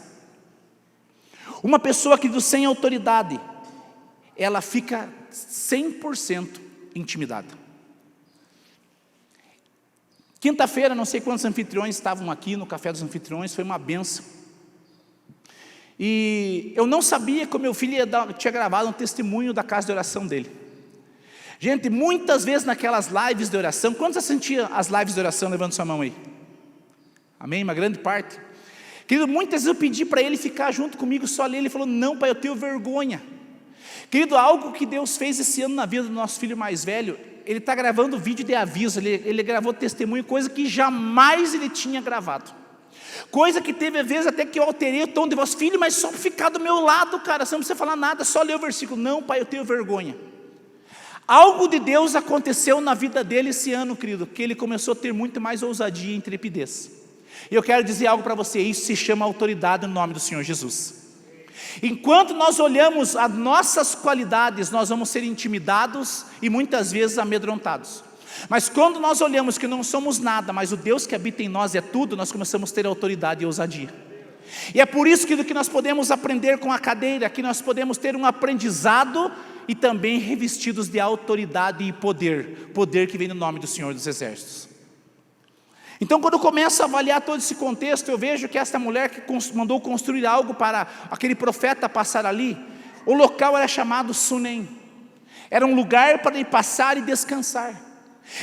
Speaker 1: Uma pessoa que sem autoridade, ela fica 100% intimidada. Quinta-feira, não sei quantos anfitriões estavam aqui no Café dos Anfitriões, foi uma benção. E eu não sabia que o meu filho tinha gravado um testemunho da casa de oração dele. Gente, muitas vezes naquelas lives de oração, quantos assistiam as lives de oração? Levanta sua mão aí. Amém? Uma grande parte. Querido, muitas vezes eu pedi para ele ficar junto comigo só ali. Ele falou, não pai, eu tenho vergonha. Querido, algo que Deus fez esse ano na vida do nosso filho mais velho, ele está gravando vídeo de aviso, ele gravou testemunho, coisa que jamais ele tinha gravado. Coisa que teve vezes até que eu alterei o tom de voz: filho, mas só ficar do meu lado, cara, você não precisa falar nada, só ler o versículo. Não, pai, eu tenho vergonha. Algo de Deus aconteceu na vida dele esse ano, querido, que ele começou a ter muito mais ousadia e intrepidez. E eu quero dizer algo para você: isso se chama autoridade no nome do Senhor Jesus. Enquanto nós olhamos as nossas qualidades, nós vamos ser intimidados e muitas vezes amedrontados. Mas quando nós olhamos que não somos nada, mas o Deus que habita em nós é tudo, nós começamos a ter autoridade e ousadia. E é por isso que nós podemos aprender com a cadeira, que nós podemos ter um aprendizado e também revestidos de autoridade e poder, poder que vem no nome do Senhor dos Exércitos. Então, quando eu começo a avaliar todo esse contexto, eu vejo que essa mulher que mandou construir algo para aquele profeta passar ali, o local era chamado Sunem, era um lugar para ele passar e descansar.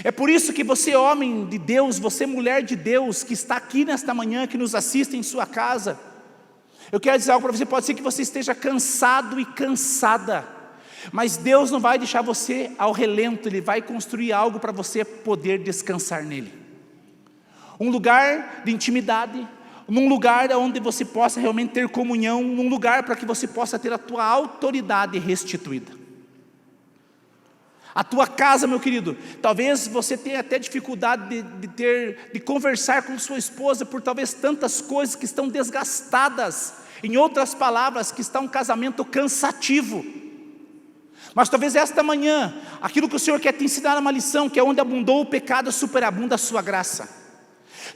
Speaker 1: É por isso que você, homem de Deus, você, mulher de Deus, que está aqui nesta manhã, que nos assiste em sua casa, eu quero dizer algo para você. Pode ser que você esteja cansado e cansada, mas Deus não vai deixar você ao relento, Ele vai construir algo para você poder descansar nele. Um lugar de intimidade, num lugar onde você possa realmente ter comunhão, num lugar para que você possa ter a tua autoridade restituída. A tua casa, meu querido, talvez você tenha até dificuldade de conversar com sua esposa por talvez tantas coisas que estão desgastadas, em outras palavras, que está um casamento cansativo. Mas talvez esta manhã, aquilo que o Senhor quer te ensinar é uma lição, que é onde abundou o pecado, superabunda a sua graça.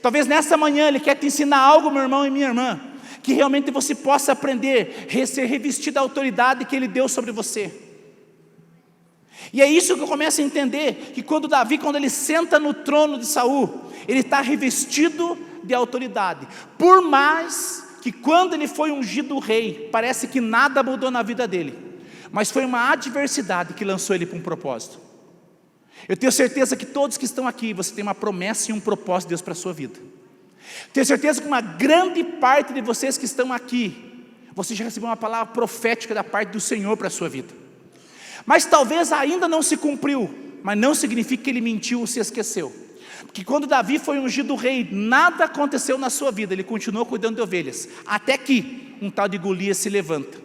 Speaker 1: Talvez nesta manhã Ele quer te ensinar algo, meu irmão e minha irmã, que realmente você possa aprender, ser revestido da autoridade que Ele deu sobre você. E é isso que eu começo a entender, que quando Davi, quando ele senta no trono de Saul, ele está revestido de autoridade. Por mais que quando ele foi ungido rei, parece que nada mudou na vida dele, mas foi uma adversidade que lançou ele para um propósito. Eu tenho certeza que todos que estão aqui, você tem uma promessa e um propósito de Deus para a sua vida. Tenho certeza que uma grande parte de vocês que estão aqui, você já recebeu uma palavra profética da parte do Senhor para a sua vida. Mas talvez ainda não se cumpriu, mas não significa que ele mentiu ou se esqueceu. Porque quando Davi foi ungido rei, nada aconteceu na sua vida, ele continuou cuidando de ovelhas, até que um tal de Golias se levanta.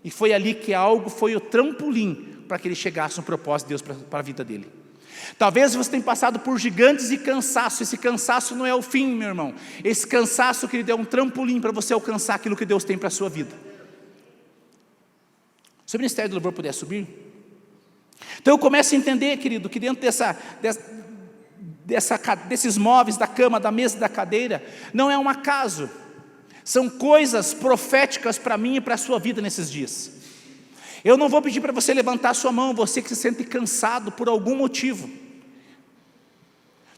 Speaker 1: E foi ali que algo foi o trampolim para que ele chegasse no propósito de Deus para a vida dele. Talvez você tenha passado por gigantes e cansaço. Esse cansaço não é o fim, meu irmão. Esse cansaço, querido, é um trampolim para você alcançar aquilo que Deus tem para a sua vida. Se o ministério do louvor puder subir. Então eu começo a entender, querido, que dentro desses móveis, da cama, da mesa e da cadeira, não é um acaso. São coisas proféticas para mim e para a sua vida nesses dias. Eu não vou pedir para você levantar a sua mão, você que se sente cansado por algum motivo.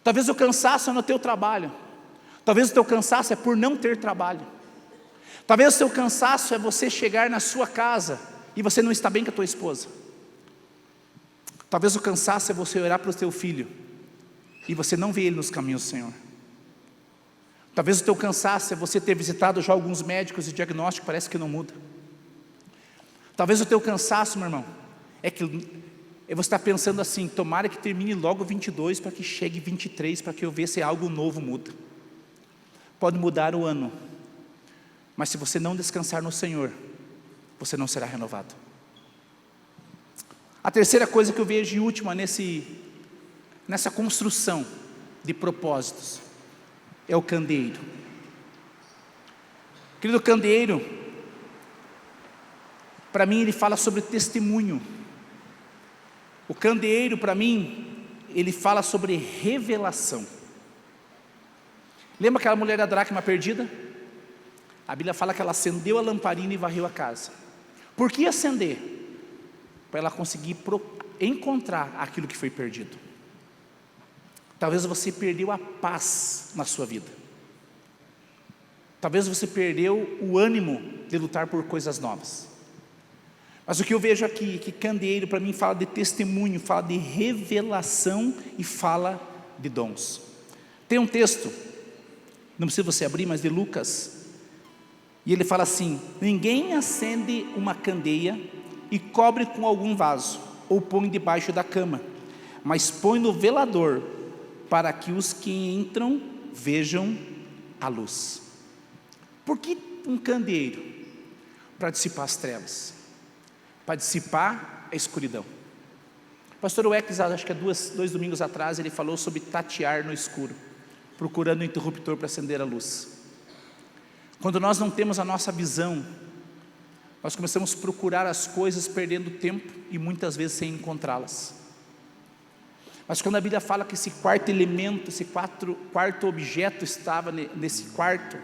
Speaker 1: Talvez o cansaço é no teu trabalho. Talvez o teu cansaço é por não ter trabalho. Talvez o teu cansaço é você chegar na sua casa e você não está bem com a tua esposa. Talvez o cansaço é você orar para o teu filho e você não vê ele nos caminhos do Senhor. Talvez o teu cansaço é você ter visitado já alguns médicos e diagnóstico parece que não muda. Talvez o teu cansaço, meu irmão, é você estar pensando assim: tomara que termine logo 22 para que chegue 23, para que eu veja se algo novo muda. Pode mudar o ano, mas se você não descansar no Senhor, você não será renovado. A terceira coisa que eu vejo e última nessa construção de propósitos é o candeeiro. Querido, candeeiro, para mim ele fala sobre testemunho. O candeeiro, para mim, ele fala sobre revelação. Lembra aquela mulher da dracma perdida? A Bíblia fala que ela acendeu a lamparina e varreu a casa. Por que acender? Para ela conseguir encontrar aquilo que foi perdido. Talvez você perdeu a paz na sua vida. Talvez você perdeu o ânimo de lutar por coisas novas. Mas o que eu vejo aqui, que candeeiro para mim fala de testemunho, fala de revelação e fala de dons. Tem um texto, não precisa você abrir, mas de Lucas, e ele fala assim: ninguém acende uma candeia e cobre com algum vaso, ou põe debaixo da cama, mas põe no velador, para que os que entram vejam a luz. Por que um candeeiro? Para dissipar as trevas, para dissipar a escuridão. O pastor Wex, acho que há dois domingos atrás, ele falou sobre tatear no escuro, procurando um interruptor para acender a luz. Quando nós não temos a nossa visão, nós começamos a procurar as coisas perdendo tempo e muitas vezes sem encontrá-las. Mas quando a Bíblia fala que esse quarto elemento, esse quarto objeto estava nesse quarto,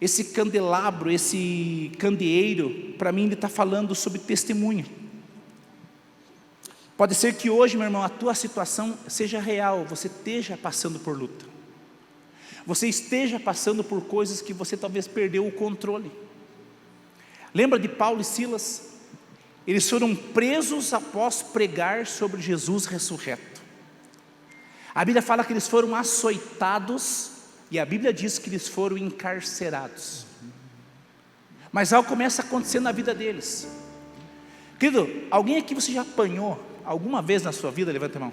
Speaker 1: esse candelabro, esse candeeiro, para mim ele está falando sobre testemunho. Pode ser que hoje, meu irmão, a tua situação seja real, você esteja passando por luta, você esteja passando por coisas que você talvez perdeu o controle. Lembra de Paulo e Silas? Eles foram presos após pregar sobre Jesus ressurreto. A Bíblia fala que eles foram açoitados, e a Bíblia diz que eles foram encarcerados. Mas algo começa a acontecer na vida deles. Querido, alguém aqui você já apanhou alguma vez na sua vida? Levanta a mão.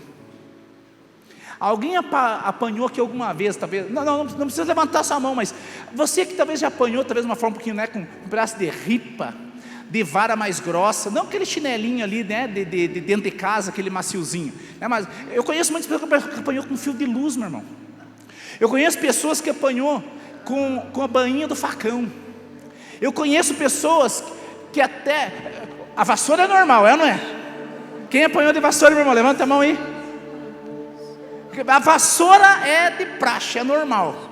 Speaker 1: Alguém apanhou aqui alguma vez, talvez? Não precisa levantar sua mão, mas você que talvez já apanhou, talvez de uma forma um pouquinho, né, com um pedaço de ripa, de vara mais grossa, não aquele chinelinho ali, né, de dentro de casa, aquele maciozinho, né, mas eu conheço muitas pessoas que apanhou com fio de luz, meu irmão. Eu conheço pessoas que apanhou com a bainha do facão. Eu conheço pessoas que até, a vassoura é normal, é ou não é? Quem apanhou de vassoura, meu irmão, levanta a mão aí. A vassoura é de praxe, é normal.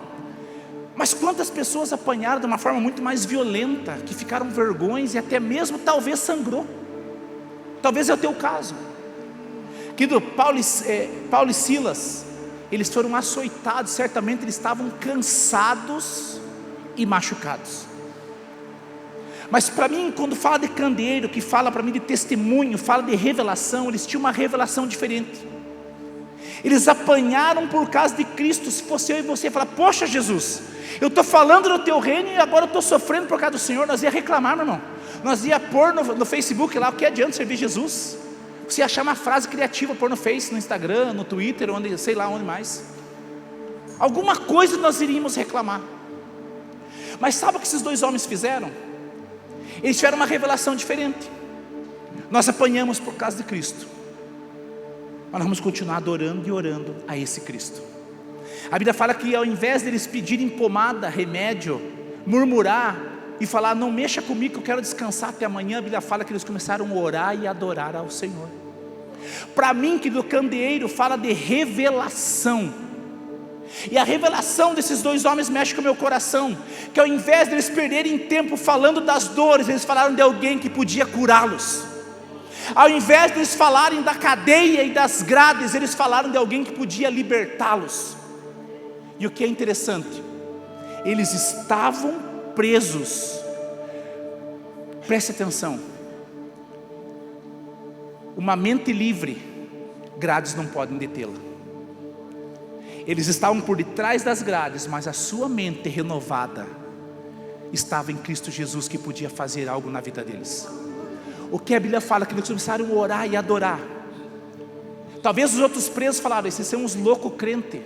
Speaker 1: Mas quantas pessoas apanharam de uma forma muito mais violenta, que ficaram vergonhas e até mesmo talvez sangrou. Talvez é o teu caso. Querido, Paulo e Silas, eles foram açoitados, certamente eles estavam cansados e machucados. Mas para mim, quando fala de candeeiro, que fala para mim de testemunho, fala de revelação, eles tinham uma revelação diferente. Eles apanharam por causa de Cristo. Se fosse eu e você falar, poxa Jesus, eu estou falando do teu reino e agora eu estou sofrendo por causa do Senhor, nós ia reclamar, meu irmão. Nós ia pôr no Facebook lá, o que adianta servir Jesus? Você ia achar uma frase criativa, pôr no Face, no Instagram, no Twitter, onde, sei lá onde mais. Alguma coisa nós iríamos reclamar. Mas sabe o que esses dois homens fizeram? Eles tiveram uma revelação diferente. Nós apanhamos por causa de Cristo, mas nós vamos continuar adorando e orando a esse Cristo. A Bíblia fala que ao invés deles pedirem pomada, remédio, murmurar e falar, não mexa comigo que eu quero descansar até amanhã, a Bíblia fala que eles começaram a orar e adorar ao Senhor. Para mim, que do candeeiro fala de revelação, e a revelação desses dois homens mexe com o meu coração, que ao invés deles perderem tempo falando das dores, eles falaram de alguém que podia curá-los. Ao invés de eles falarem da cadeia e das grades, eles falaram de alguém que podia libertá-los. E o que é interessante, eles estavam presos. Preste atenção. Uma mente livre, grades não podem detê-la. Eles estavam por detrás das grades, mas a sua mente renovada estava em Cristo Jesus, que podia fazer algo na vida deles. O que a Bíblia fala? Que eles começaram a orar e adorar. Talvez os outros presos falaram, esses são uns loucos crentes.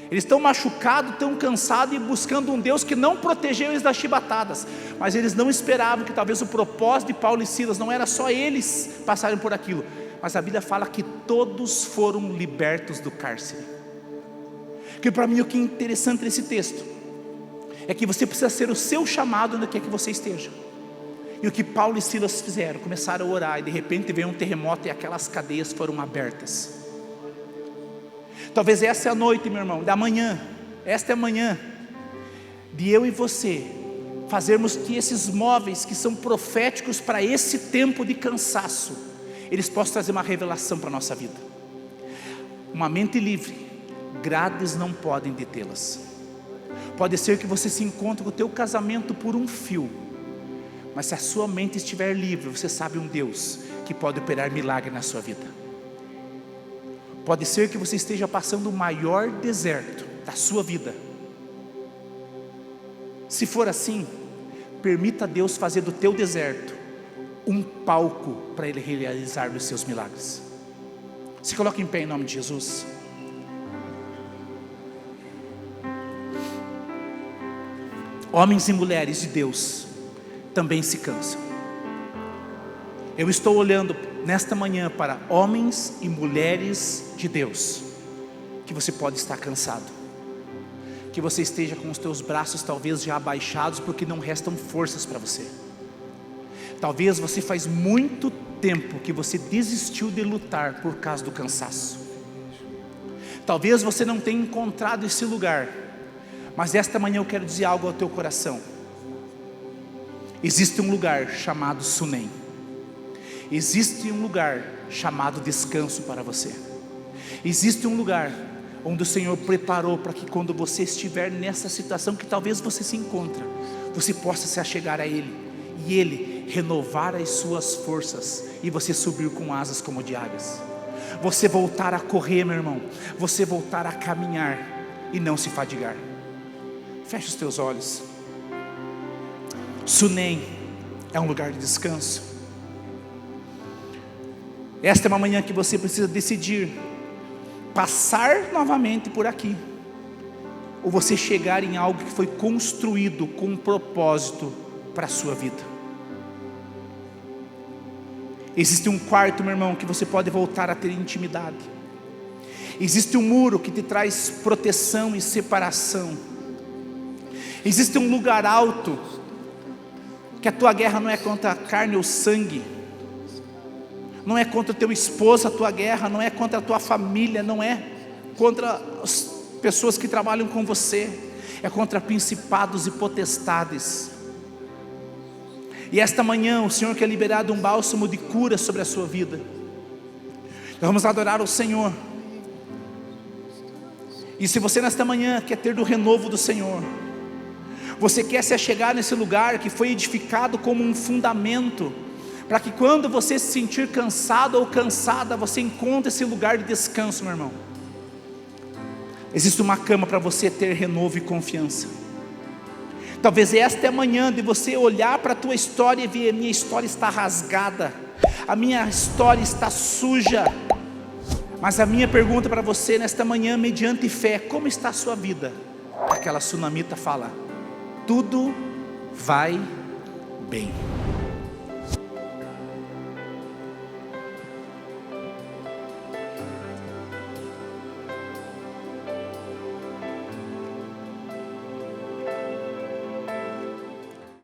Speaker 1: Eles estão machucados, estão cansados e buscando um Deus que não protegeu eles das chibatadas. Mas eles não esperavam que talvez o propósito de Paulo e Silas não era só eles passarem por aquilo, mas a Bíblia fala que todos foram libertos do cárcere. Que para mim o que é interessante nesse texto é que você precisa ser o seu chamado onde quer que você esteja. E o que Paulo e Silas fizeram, começaram a orar, e de repente veio um terremoto e aquelas cadeias foram abertas. Talvez essa é a noite, meu irmão, da manhã, esta é a manhã de eu e você fazermos que esses móveis que são proféticos para esse tempo de cansaço, eles possam trazer uma revelação para a nossa vida. Uma mente livre, grades não podem detê-las. Pode ser que você se encontre com o teu casamento por um fio, mas se a sua mente estiver livre, você sabe um Deus que pode operar milagre na sua vida. Pode ser que você esteja passando o maior deserto da sua vida. Se for assim, permita Deus fazer do teu deserto um palco para Ele realizar os seus milagres. Se coloque em pé em nome de Jesus. Homens e mulheres de Deus também se cansam. Eu estou olhando nesta manhã para homens e mulheres de Deus, que você pode estar cansado, que você esteja com os teus braços talvez já abaixados, porque não restam forças para você. Talvez você faz muito tempo que você desistiu de lutar por causa do cansaço. Talvez você não tenha encontrado esse lugar, mas esta manhã eu quero dizer algo ao teu coração. Existe um lugar chamado Sunem. Existe um lugar chamado descanso para você. Existe um lugar onde o Senhor preparou para que quando você estiver nessa situação que talvez você se encontre, você possa se achegar a Ele, e Ele renovar as suas forças, e você subir com asas como de águias. Você voltar a correr, meu irmão. Você voltar a caminhar e não se fadigar. Feche os teus olhos. Sunem é um lugar de descanso. Esta é uma manhã que você precisa decidir passar novamente por aqui, ou você chegar em algo que foi construído com um propósito para a sua vida. Existe um quarto, meu irmão, que você pode voltar a ter intimidade. Existe um muro que te traz proteção e separação. Existe um lugar alto, que a tua guerra não é contra a carne ou sangue, não é contra o teu esposo a tua guerra, não é contra a tua família, não é contra as pessoas que trabalham com você, é contra principados e potestades. E esta manhã o Senhor quer liberar um bálsamo de cura sobre a sua vida. Nós vamos adorar o Senhor. E se você nesta manhã quer ter do renovo do Senhor, você quer se achegar nesse lugar que foi edificado como um fundamento, para que quando você se sentir cansado ou cansada, você encontre esse lugar de descanso, meu irmão. Existe uma cama para você ter renovo e confiança. Talvez esta é a manhã de você olhar para a tua história e ver: a minha história está rasgada, a minha história está suja. Mas a minha pergunta para você nesta manhã, mediante fé: como está a sua vida? Aquela sunamita fala: tudo vai bem.